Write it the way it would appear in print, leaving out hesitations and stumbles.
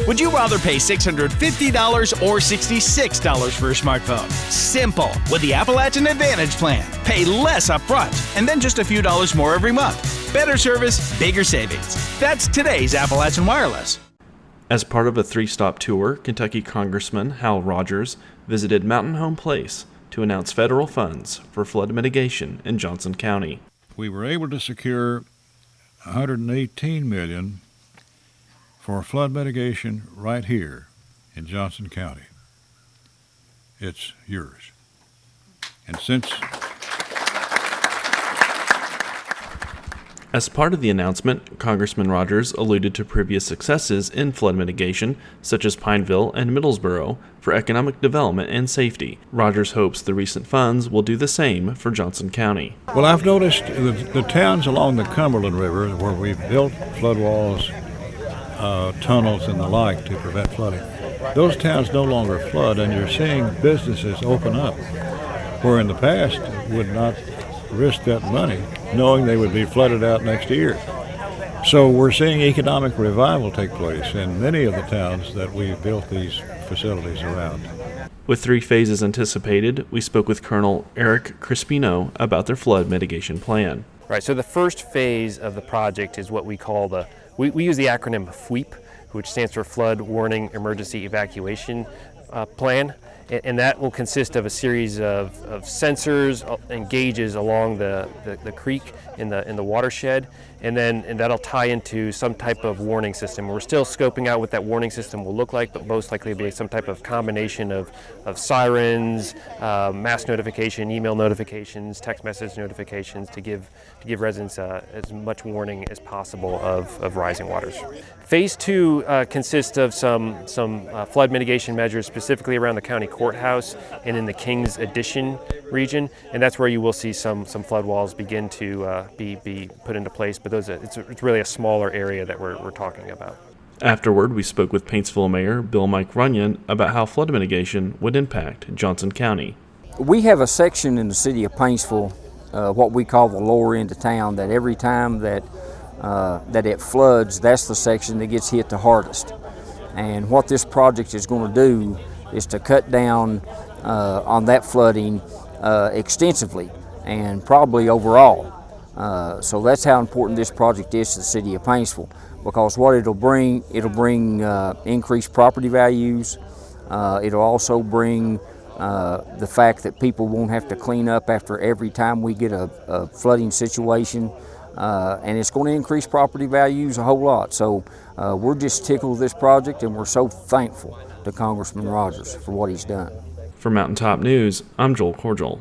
Would you rather pay $650 or $66 for a smartphone? Simple. With the Appalachian Advantage plan. Pay less upfront and then just a few dollars more every month. Better service, bigger savings. That's today's Appalachian Wireless. As part of a 3-stop tour, Kentucky Congressman Hal Rogers visited Mountain Home Place to announce federal funds for flood mitigation in Johnson County. We were able to secure $118 million for flood mitigation right here in Johnson County. It's yours. And since As part of the announcement, Congressman Rogers alluded to previous successes in flood mitigation, such as Pineville and Middlesboro, for economic development and safety. Rogers hopes the recent funds will do the same for Johnson County. well, I've noticed the towns along the Cumberland River where we've built flood walls, tunnels and the like to prevent flooding, those towns no longer flood, and you're seeing businesses open up where in the past would not risk that money knowing they would be flooded out next year. So we're seeing economic revival take place in many of the towns that we've built these facilities around. With 3 phases anticipated, we spoke with Colonel Eric Crispino about their flood mitigation plan. Right, so the first phase of the project is what we call we use the acronym FWEEP, which stands for Flood Warning Emergency Evacuation Plan. And that will consist of a series of sensors and gauges along the creek in the watershed, and that'll tie into some type of warning system. We're still scoping out what that warning system will look like, but most likely it'll be some type of combination of sirens, mass notification, email notifications, text message notifications to give residents as much warning as possible of rising waters. Phase 2 consists of some flood mitigation measures specifically around the county courthouse and in the King's Addition region, and that's where you will see some flood walls begin to be put into place. But it's really a smaller area that we're talking about. Afterward, we spoke with Paintsville Mayor Bill Mike Runyon about how flood mitigation would impact Johnson County. We have a section in the city of Paintsville, what we call the lower end of town, that every time that it floods, that's the section that gets hit the hardest. And what this project is going to do is to cut down on that flooding extensively and probably overall. So that's how important this project is to the city of Paintsville, because what it'll bring increased property values. It'll also bring the fact that people won't have to clean up after every time we get a flooding situation. And it's going to increase property values a whole lot. So we're just tickled with this project, and we're so thankful to Congressman Rogers for what he's done. For Mountaintop News, I'm Joel Cordial.